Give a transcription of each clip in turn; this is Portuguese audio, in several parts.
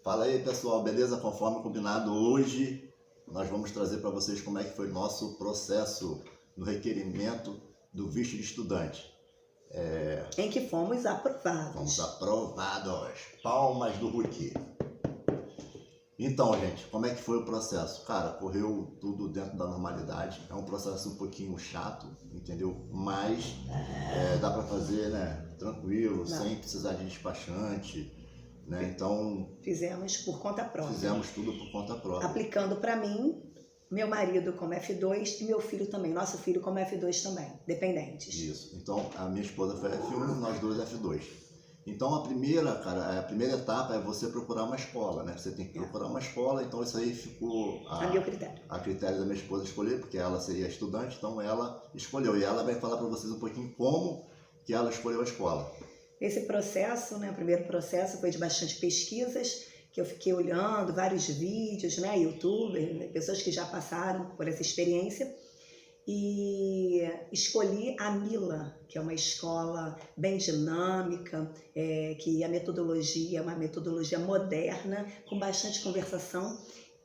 Fala aí, pessoal, beleza? Conforme combinado, hoje nós vamos trazer para vocês como é que foi nosso processo no requerimento do visto de estudante. Em que fomos aprovados. Fomos aprovados. Palmas do Ruki. Então, gente, como é que foi o processo? Cara, correu tudo dentro da normalidade. É um processo um pouquinho chato, entendeu? Mas dá para fazer, né? Tranquilo, sem precisar de despachante. Né? Então, fizemos por conta própria. Fizemos tudo por conta própria. Aplicando para mim, meu marido como F2 e meu filho também, nosso filho como F2 também, dependentes. Isso. Então, a minha esposa foi F1, nós dois F2. Então, a primeira etapa é você procurar uma escola, né? Você tem que procurar uma escola, então isso aí ficou a meu critério. A critério da minha esposa escolher, porque ela seria estudante, então ela escolheu. E ela vai falar para vocês um pouquinho como que ela escolheu a escola. Esse processo, né, o primeiro processo foi de bastante pesquisas, que eu fiquei olhando vários vídeos, né, youtubers, pessoas que já passaram por essa experiência, e escolhi a Mila, que é uma escola bem dinâmica, que a metodologia é uma metodologia moderna, com bastante conversação,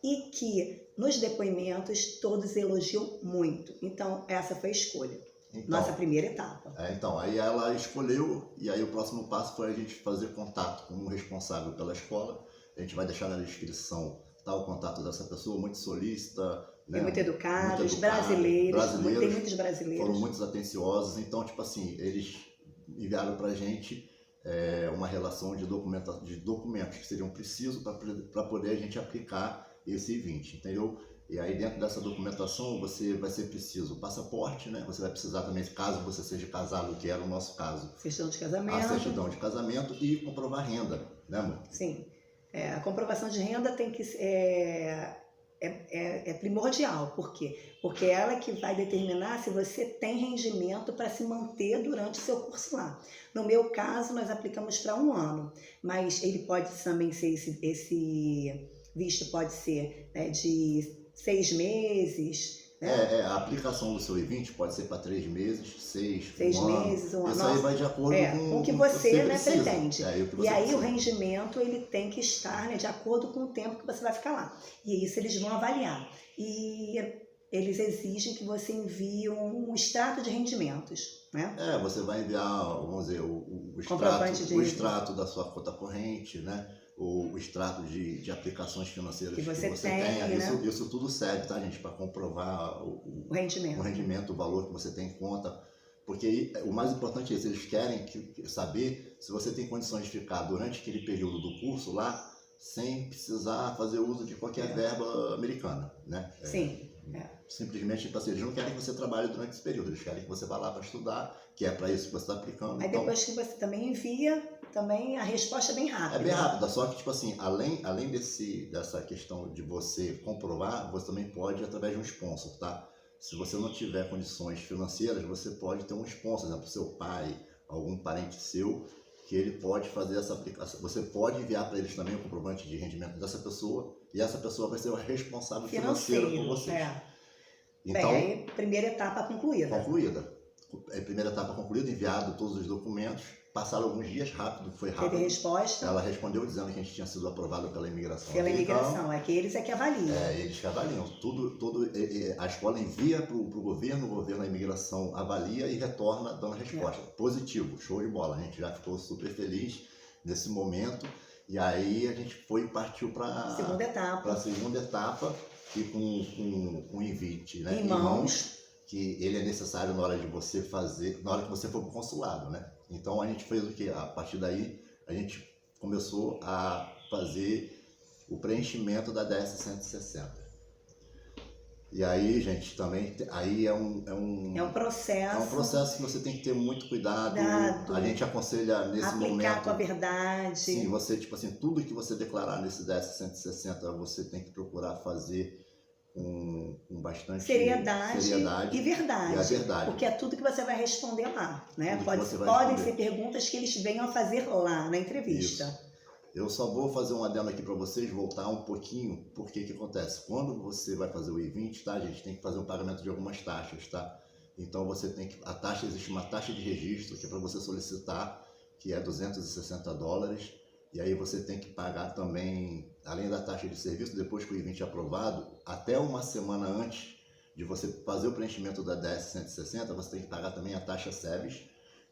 e que nos depoimentos todos elogiam muito. Então, essa foi a escolha. Então, nossa primeira etapa. Então, aí ela escolheu, e aí o próximo passo foi a gente fazer contato com o responsável pela escola. A gente vai deixar na descrição o contato dessa pessoa, muito solícita, né? Muito educados, brasileiros, tem muitos brasileiros. Foram muitos atenciosos, então, tipo assim, eles enviaram pra gente uma relação de documentos que seriam precisos para poder a gente aplicar esse I-20, entendeu? E aí dentro dessa documentação vai ser preciso o passaporte, né? Você vai precisar também, caso você seja casado, que era o nosso caso. Certidão de casamento. A certidão de casamento e comprovar renda, né, amor? Sim. A comprovação de renda tem que é primordial. Por quê? Porque ela é que vai determinar se você tem rendimento para se manter durante o seu curso lá. No meu caso, nós aplicamos para 1 ano, mas ele pode também ser esse visto pode ser de 6 meses. Né? A aplicação do seu I-20 pode ser para 3 meses, 6 meses, um ano. Isso aí vai de acordo com o que você pretende. E aí o rendimento ele tem que estar, né, de acordo com o tempo que você vai ficar lá. E isso eles vão avaliar. E eles exigem que você envie um extrato de rendimentos. Né? Você vai enviar, vamos dizer, o extrato da sua conta corrente, né? O extrato de aplicações financeiras que você tenha. Né? Isso tudo serve, tá, gente? Para comprovar o rendimento, o valor que você tem em conta. Porque o mais importante é isso, eles querem saber se você tem condições de ficar durante aquele período do curso lá, sem precisar fazer uso de qualquer verba americana, né? Sim. Simplesmente, tipo assim, eles não querem que você trabalhe durante esse período, eles querem que você vá lá para estudar, que é para isso que você está aplicando. Aí depois que você também envia, também a resposta é bem rápida. É bem rápida, só que, tipo assim, além dessa questão de você comprovar, você também pode através de um sponsor, tá? Se você não tiver condições financeiras, você pode ter um sponsor, por exemplo, seu pai, algum parente seu, que ele pode fazer essa aplicação. Você pode enviar para eles também o comprovante de rendimento dessa pessoa, e essa pessoa vai ser o responsável financeiro por vocês. Então, aí, primeira etapa concluída. Primeira etapa concluída, enviado todos os documentos. Passaram alguns dias, foi rápido. Teve resposta. Ela respondeu dizendo que a gente tinha sido aprovado pela imigração. Pela imigração, é que eles é que avaliam. Eles que avaliam. A escola envia para o governo, a imigração avalia e retorna dando resposta. Positivo, show de bola. A gente já ficou super feliz nesse momento. E aí a gente partiu para a segunda etapa, e com o I-20, né? Em mãos. Que ele é necessário na hora de você fazer, na hora que você for para o consulado, né? Então a gente fez o quê? A partir daí a gente começou a fazer o preenchimento da DS-160. E aí, gente, também aí é um processo. É um processo que você tem que ter muito cuidado. A gente aconselha nesse momento. Aplicar com a verdade. Sim, você, tipo assim, tudo que você declarar nesse DS-160, você tem que procurar fazer com bastante seriedade e verdade. verdade. Porque é tudo que você vai responder lá, né? Podem ser perguntas que eles venham a fazer lá na entrevista. Isso. Eu só vou fazer um adendo aqui para vocês, voltar um pouquinho, porque que acontece? Quando você vai fazer o I-20, tá, gente, tem que fazer um pagamento de algumas taxas, tá? Então você tem que, existe uma taxa de registro que é para você solicitar, que é $260. E aí você tem que pagar também, além da taxa de serviço, depois que o I-20 é aprovado, até uma semana antes de você fazer o preenchimento da DS-160, você tem que pagar também a taxa SEBS,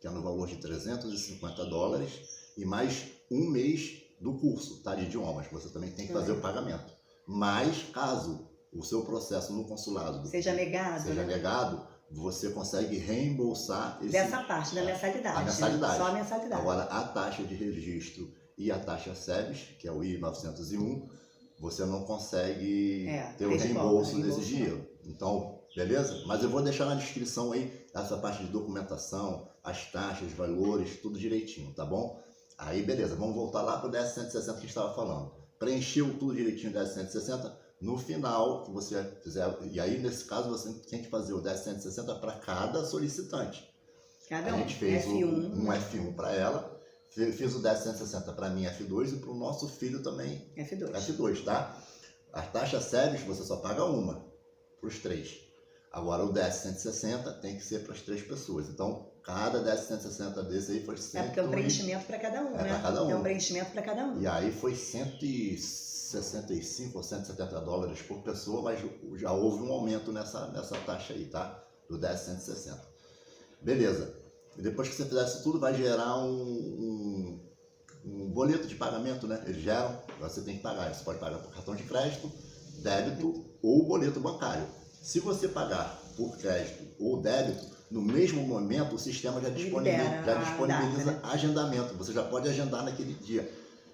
que é no valor de $350, e mais um mês do curso, tá, de idiomas. Você também tem que fazer o pagamento. Mas, caso o seu processo no consulado seja negado, você consegue reembolsar dessa parte da mensalidade. A mensalidade. Só a mensalidade. Agora, a taxa de registro e a taxa SEBS, que é o I-901, você não consegue ter o reembolso desse dinheiro. Então, beleza? Mas eu vou deixar na descrição aí essa parte de documentação, as taxas, valores, tudo direitinho, tá bom? Aí, beleza, vamos voltar lá para o DS-160 que a gente estava falando. Preencheu tudo direitinho o DS-160, no final que você fizer, e aí nesse caso você tem que fazer o DS-160 para cada solicitante. A gente fez um F1 para ela, fiz o DS-160 para mim F2 e para o nosso filho também F2, tá? A taxa SEBS você só paga uma, para os 3. Agora o DS-160 tem que ser para as 3 pessoas. Então, cada DS-160 desse aí foi 100. Porque é um preenchimento para cada um, né? Para cada um. É um preenchimento para cada um. E aí foi 165 ou $170 por pessoa, mas já houve um aumento nessa taxa aí, tá? Do DS-160. Beleza. E depois que você fizer isso tudo, vai gerar um boleto de pagamento, né? Eles geram, você tem que pagar. Você pode pagar por cartão de crédito, débito ou boleto bancário. Se você pagar por crédito ou débito, no mesmo momento o sistema já disponibiliza agendamento. Você já pode agendar naquele dia.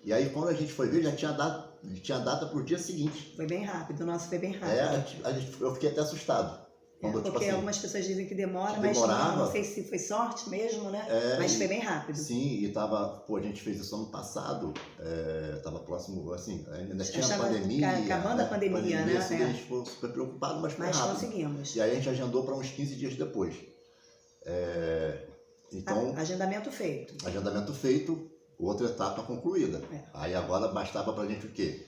E aí quando a gente foi ver, já tinha data para o dia seguinte. Foi bem rápido, o nosso foi bem rápido. Eu fiquei até assustado. Porque algumas pessoas dizem que demora, mas não sei se foi sorte mesmo, né? Mas foi bem rápido. Sim, e a gente fez isso ano passado, tava próximo, assim, ainda tinha a pandemia. Acabando a pandemia, né? Assim, a gente ficou super preocupado, mas foi rápido. Conseguimos. E aí a gente agendou para uns 15 dias depois. Então, agendamento feito. Agendamento feito, outra etapa concluída. Aí agora bastava pra gente o quê?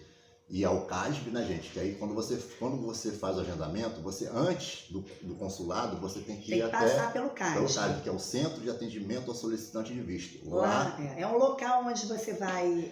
Ir ao CASB, né, gente? Que aí quando você faz o agendamento, você antes do consulado, você tem que ir até passar pelo CASB, que é o Centro de Atendimento ao Solicitante de Visto. Lá é um local onde você vai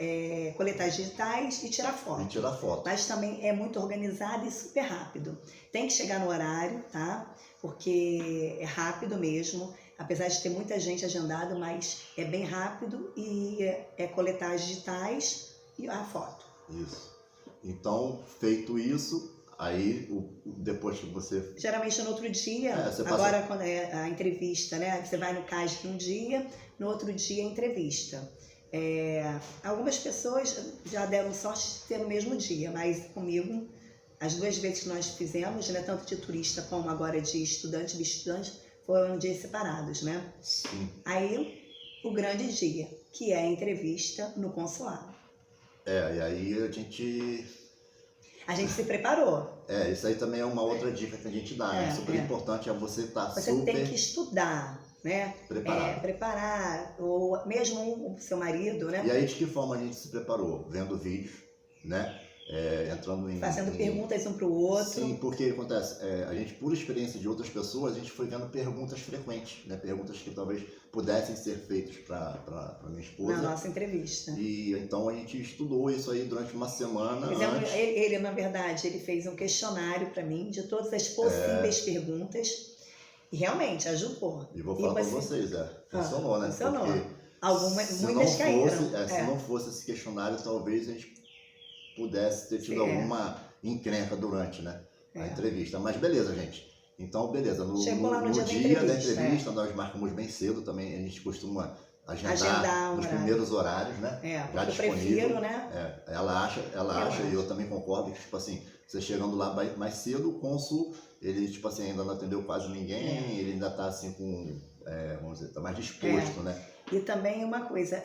coletar as digitais e tirar foto. Mas também é muito organizado e super rápido. Tem que chegar no horário, tá? Porque é rápido mesmo. Apesar de ter muita gente agendada, mas é bem rápido e é coletar as digitais e a foto. Isso. Então, feito isso, aí depois que você... Geralmente no outro dia, agora quando é a entrevista, né? Você vai no CASB um dia, no outro dia a entrevista. Algumas pessoas já deram sorte de ter no mesmo dia, mas comigo, as 2 vezes que nós fizemos, né? Tanto de turista como agora de estudante, foram dias separados, né? Sim. Aí, o grande dia, que é a entrevista no consulado. E aí a gente se preparou. Isso aí também é uma outra dica que a gente dá, né? Super importante é você estar Você tem que estudar, né? Preparar, ou mesmo o seu marido, né? E aí de que forma a gente se preparou? Vendo vídeos, né? Fazendo perguntas um para o outro. Sim, porque acontece, a gente, por experiência de outras pessoas, a gente foi vendo perguntas frequentes, né? Perguntas que talvez pudessem ser feitas para minha esposa. Na nossa entrevista. E então a gente estudou isso aí durante uma semana. Ele, na verdade, ele fez um questionário para mim de todas as possíveis perguntas e realmente ajudou. E vou falar para vocês, funcionou, né? Funcionou. Porque Muitas caíram. Se não fosse esse questionário, talvez a gente pudesse ter tido alguma encrenca durante, né, a entrevista. Mas beleza, gente. Então, beleza. No dia da entrevista, nós marcamos bem cedo também. A gente costuma agendar nos primeiros horários, né? Já disponível. Eu prefiro, né? Ela acha, e eu também concordo, que, tipo assim, você chegando lá mais cedo, o cônsul, ele, tipo assim, ainda não atendeu quase ninguém, ele ainda tá assim com, vamos dizer, tá mais disposto, né? E também uma coisa,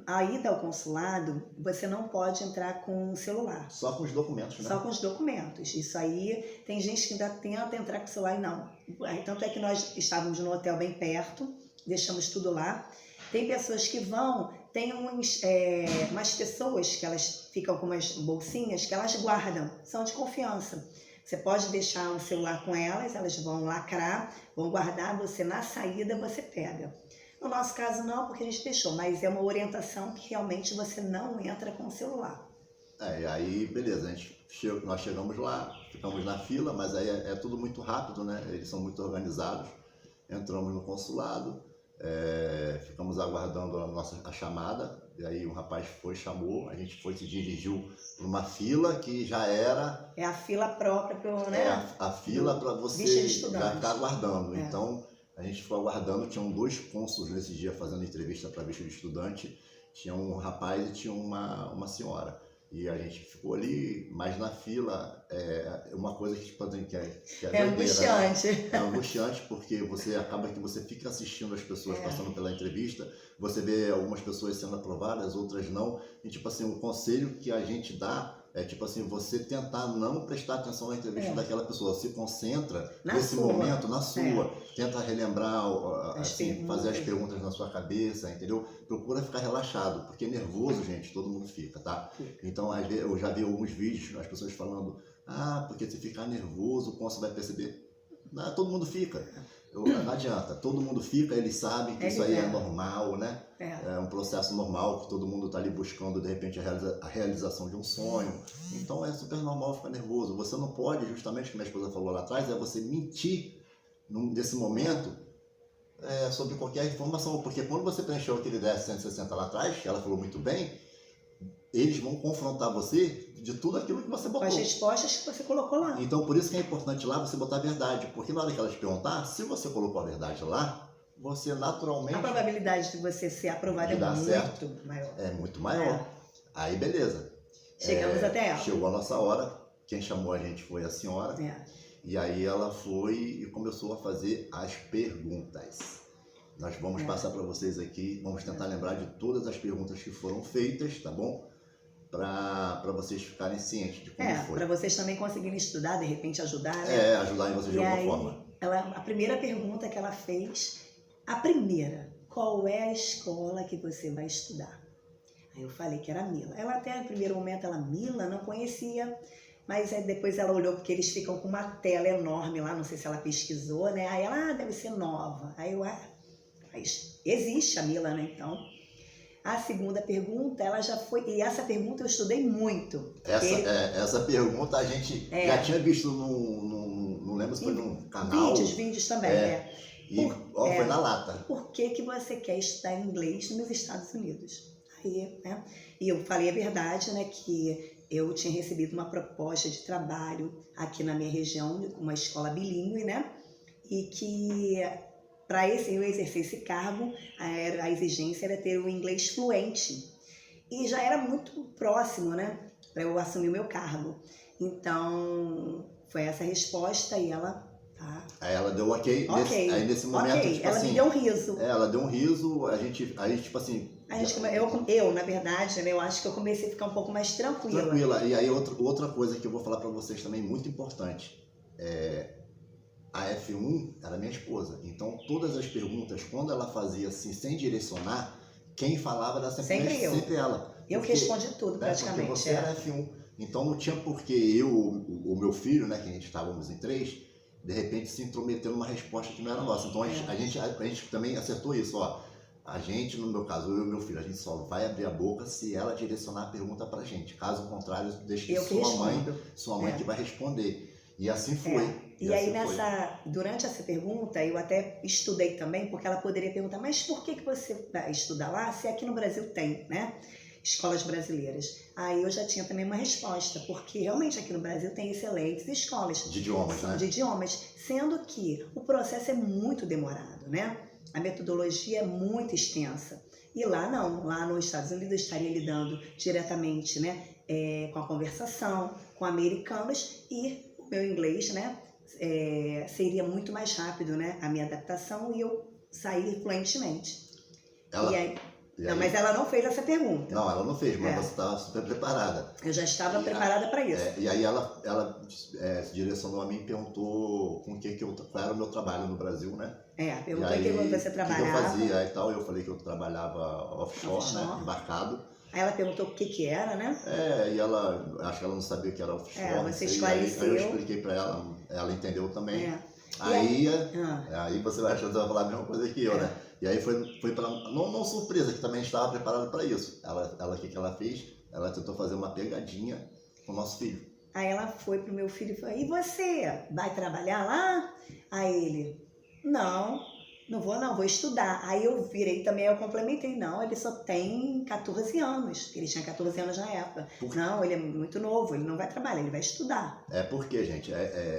a ida ao consulado, você não pode entrar com o celular. Só com os documentos, né? Só com os documentos. Isso aí, tem gente que ainda tenta entrar com o celular e não. Tanto é que nós estávamos no hotel bem perto, deixamos tudo lá. Tem pessoas que vão, tem umas pessoas que elas ficam com umas bolsinhas que elas guardam, são de confiança. Você pode deixar o celular com elas vão lacrar, vão guardar, você na saída você pega. No nosso caso não, porque a gente deixou, mas é uma orientação que realmente você não entra com o celular. E aí, beleza, nós chegamos lá, ficamos na fila, mas aí é tudo muito rápido, né? Eles são muito organizados. Entramos no consulado, ficamos aguardando a chamada, e aí um rapaz chamou, a gente se dirigiu para uma fila que já era... É a fila própria, né? A fila para você já ficar aguardando. Então, a gente ficou aguardando, tinham 2 cônsules nesse dia fazendo entrevista para visto de estudante, tinha um rapaz e tinha uma senhora. E a gente ficou ali, mas na fila, uma coisa que é doideira, angustiante. Né? É angustiante porque você fica assistindo as pessoas passando pela entrevista, você vê algumas pessoas sendo aprovadas, outras não. E tipo assim, o conselho que a gente dá é tipo assim, você tentar não prestar atenção na entrevista daquela pessoa, se concentra nesse momento, na sua, tenta relembrar, assim, fazer as perguntas na sua cabeça, entendeu? Procura ficar relaxado, porque nervoso, gente, todo mundo fica, tá? Então, às vezes, eu já vi alguns vídeos, as pessoas falando, porque se ficar nervoso, o cônsul vai perceber. Não, todo mundo fica. Não adianta, todo mundo fica, eles sabem que isso aí é normal, né? É um processo normal, que todo mundo está ali buscando, de repente, a realização de um sonho. Então é super normal ficar nervoso. Você não pode, justamente, como a minha esposa falou lá atrás, você mentir nesse momento sobre qualquer informação. Porque quando você preencheu aquele 10.160 lá atrás, que ela falou muito bem, eles vão confrontar você de tudo aquilo que você botou. Com as respostas que você colocou lá. Então, por isso que é importante lá você botar a verdade. Porque na hora que elas perguntar, se você colocou a verdade lá, você naturalmente... A probabilidade de você ser aprovado é muito maior. É muito maior. Aí, beleza. Chegamos até ela. Chegou a nossa hora. Quem chamou a gente foi a senhora. E aí ela foi e começou a fazer as perguntas. Nós vamos passar para vocês aqui, vamos tentar lembrar de todas as perguntas que foram feitas, tá bom? Para vocês ficarem cientes de como foi. Para vocês também conseguirem estudar, de repente ajudar, né? Ajudar em vocês de alguma forma. A primeira pergunta que ela fez, qual é a escola que você vai estudar? Aí eu falei que era Mila. Ela até no primeiro momento, Mila, não conhecia, mas aí depois ela olhou, porque eles ficam com uma tela enorme lá, não sei se ela pesquisou, né? Aí ela, deve ser nova. Aí eu, mas existe a Mila, né? Então... A segunda pergunta, ela já foi... E essa pergunta eu estudei muito. Essa pergunta a gente já tinha visto não lembro se foi num canal. Vídeos também, foi na lata. Por que você quer estudar inglês nos Estados Unidos? Aí, né? E eu falei a verdade, né? Que eu tinha recebido uma proposta de trabalho aqui na minha região, uma escola bilíngue, né? E que... Para eu exercer esse cargo, a exigência era ter o inglês fluente. E já era muito próximo, né? Para eu assumir o meu cargo. Então, foi essa a resposta e ela... Aí ela deu ok. Aí nesse momento, tipo ela assim... me deu um riso. Ela deu um riso, aí tipo assim... Eu, na verdade, né, eu acho que eu comecei a ficar um pouco mais tranquila. E aí outra coisa que eu vou falar para vocês também, muito importante. A F1 era minha esposa, então todas as perguntas, quando ela fazia assim, sem direcionar, quem falava era sempre ela. Eu que respondi tudo, praticamente. Porque você era F1, então não tinha porque eu, o meu filho, né, que a gente estávamos em 3, de repente se intrometer numa resposta que não era nossa. Então a gente também acertou isso, a gente, no meu caso, eu e meu filho, a gente só vai abrir a boca se ela direcionar a pergunta pra gente. Caso contrário, deixa que sua mãe que vai responder. E assim foi. E aí, durante essa pergunta, eu até estudei também, porque ela poderia perguntar, mas por que você vai estudar lá, se aqui no Brasil tem, né? Escolas brasileiras. Aí eu já tinha também uma resposta, porque realmente aqui no Brasil tem excelentes escolas. De idiomas, né? De idiomas, sendo que o processo é muito demorado, né? A metodologia é muito extensa. E lá não, lá nos Estados Unidos eu estaria lidando diretamente, né? Com a conversação, com americanos e o meu inglês, né? Seria muito mais rápido, né? A minha adaptação e eu sair fluentemente. Mas ela não fez essa pergunta. Não, ela não fez, mas você estava super preparada. Eu já estava preparada para isso. E aí ela se direcionou a mim e perguntou qual era o meu trabalho no Brasil, né? Perguntou o que você trabalhava. O que eu fazia e tal. Eu falei que eu trabalhava offshore, né? Embarcado. Aí ela perguntou o que era, né? E acho que ela não sabia o que era offshore. Você esclareceu. Aí eu expliquei para ela entendeu também. Aí você vai achar que você vai falar a mesma coisa que eu, né? E aí foi para não surpresa, que também a gente estava preparado para isso. O que ela fez? Ela tentou fazer uma pegadinha com o nosso filho. Aí ela foi pro meu filho e falou, e você, vai trabalhar lá? Aí ele, não vou não, vou estudar. Aí eu virei também, eu complementei, não, ele só tem 14 anos, ele tinha 14 anos na época. Não, ele é muito novo, ele não vai trabalhar, ele vai estudar. É porque, gente,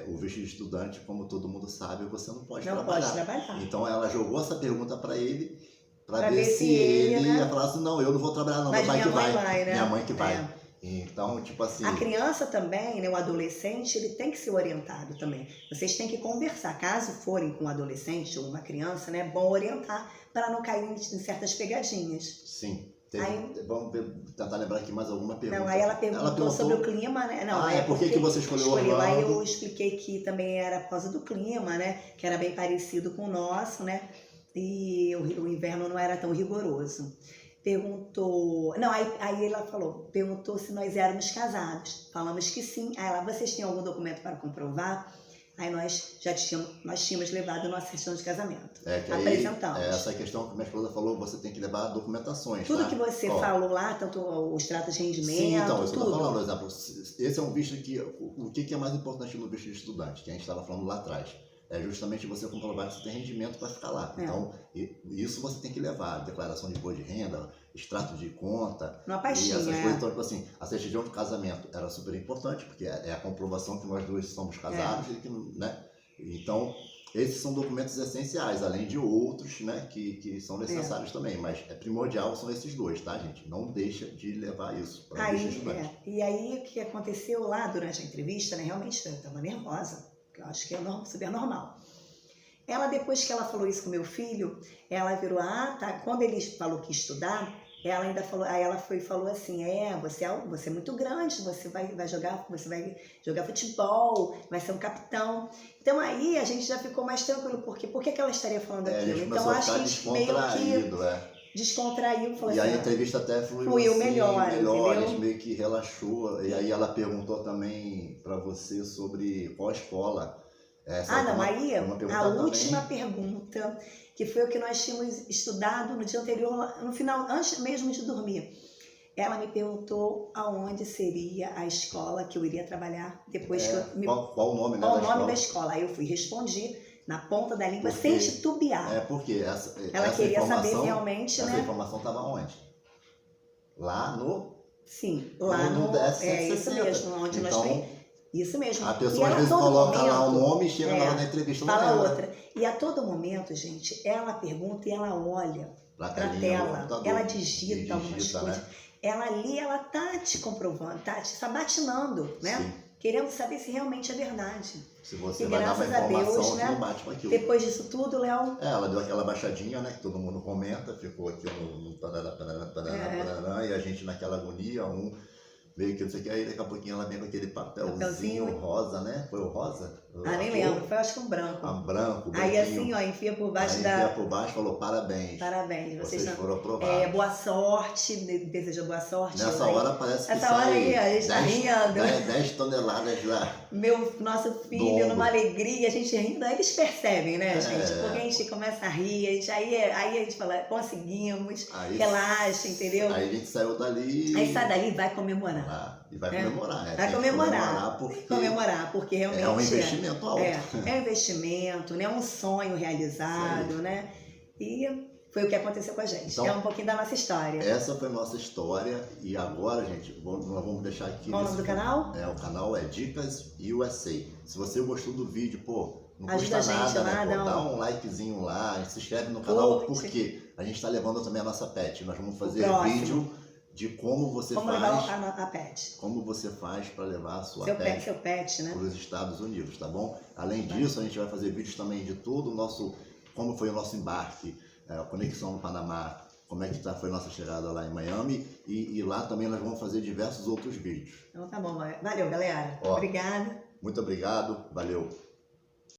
o visto de estudante, como todo mundo sabe, você não pode trabalhar. Não pode trabalhar. Então ela jogou essa pergunta para ele, para ver se ele ia falar assim, não, eu não vou trabalhar não, mas meu pai que vai. Né? Minha mãe que vai. Então, tipo assim... A criança também, né, o adolescente, ele tem que ser orientado também. Vocês têm que conversar. Caso forem com um adolescente ou uma criança, né, é bom orientar para não cair em certas pegadinhas. Sim. Vamos tentar lembrar aqui mais alguma pergunta. Não, aí ela perguntou sobre o clima, né? Não, por que você escolheu Orlando? Aí eu expliquei que também era por causa do clima, né? Que era bem parecido com o nosso, né? E o inverno não era tão rigoroso. Perguntou... Não, aí ela perguntou se nós éramos casados. Falamos que sim. Aí ela, vocês têm algum documento para comprovar? Aí nós tínhamos levado a nossa certidão de casamento. Apresentamos. Essa questão que minha esposa falou, você tem que levar documentações. Tudo que você falou lá, tanto os tratos de rendimento, sim, então, isso tudo. eu tô falando, por exemplo, esse é um visto que... O que é mais importante no visto de estudante, que a gente estava falando lá atrás? É justamente você comprovar que você tem rendimento para ficar lá. Então, isso você tem que levar. Declaração de imposto de renda, extrato de conta. Uma pastinha, e essas coisas. Então, tipo assim, a certidão de casamento era super importante, porque é a comprovação que nós dois somos casados. Né? Então, esses são documentos essenciais, além de outros, né, que são necessários também. Mas é primordial, são esses dois, tá, gente? Não deixa de levar isso para o visto de estudante. E aí, o que aconteceu lá durante a entrevista, né? Realmente eu estava nervosa. Eu acho que é super normal. Ela, depois que ela falou isso com meu filho, ela virou, tá. Quando ele falou que ia estudar, ela ainda falou, aí ela falou assim, você é muito grande, você vai jogar futebol, vai ser um capitão. Então aí a gente já ficou mais tranquilo, porque por que ela estaria falando aquilo? Então acho que a gente meio que descontraiu. Falou e assim, aí a entrevista até fluiu assim, melhor, entendeu? A gente meio que relaxou. E aí ela perguntou também para você sobre qual escola. Aí a última pergunta, que foi o que nós tínhamos estudado no dia anterior, no final, antes mesmo de dormir. Ela me perguntou aonde seria a escola que eu iria trabalhar depois que eu... Qual o nome, né, qual o nome da escola? Aí eu respondi na ponta da língua, sem titubear. Porque ela queria saber realmente, essa informação estava onde? Lá no... Sim, lá no isso mesmo, onde nós temos. Isso mesmo. A pessoa às vezes coloca lá o nome e chega na hora da entrevista. Fala outra. E a todo momento, gente, ela pergunta e ela olha para a tela, ela digita algumas coisas. Né? Ela ali, ela tá te comprovando, tá te sabatinando, né? Sim. Querendo saber se realmente é verdade. Se você vai dar uma informação, né? não bate com aquilo. Depois disso tudo, Léo... Ela deu aquela baixadinha, né? Que todo mundo comenta, ficou aqui no e a gente naquela agonia, meio que não sei o que, aí daqui a pouquinho ela vem com aquele papelzinho rosa, né? Foi o rosa? Nem lembro, foi acho que um branco. Branco, aí assim, enfia por baixo enfia por baixo e falou, parabéns. Parabéns, vocês foram aprovados. Boa sorte, deseja boa sorte. Nessa hora parece que Nessa hora aí, a gente tá rindo. 10 toneladas lá. Nosso filho, numa alegria, a gente rindo, aí eles percebem, né, gente? Porque a gente começa a rir, aí a gente fala, conseguimos, relaxa, entendeu? Aí a gente saiu dali. Aí sai dali e vai comemorar. E vai comemorar. Vai comemorar, porque realmente é um investimento alto. É um investimento, né? Um sonho realizado, né? E foi o que aconteceu com a gente. Então, é um pouquinho da nossa história. Essa foi a nossa história. E agora, gente, nós vamos deixar aqui... Qual o nome do canal? O canal é Dicas USA. Se você gostou do vídeo, não ajuda custa nada, lá, né? Dá um likezinho lá, se inscreve no canal, porque a gente está levando também a nossa pet. Nós vamos fazer vídeo de como você faz... levar a pet. Como você faz para levar a sua seu pet, né? para os Estados Unidos, tá bom? Além disso, a gente vai fazer vídeos também de todo o nosso... Como foi o nosso embarque, a conexão no Panamá, como é que foi a nossa chegada lá em Miami. E lá também nós vamos fazer diversos outros vídeos. Então tá bom, valeu, galera. Obrigada. Muito obrigado, valeu.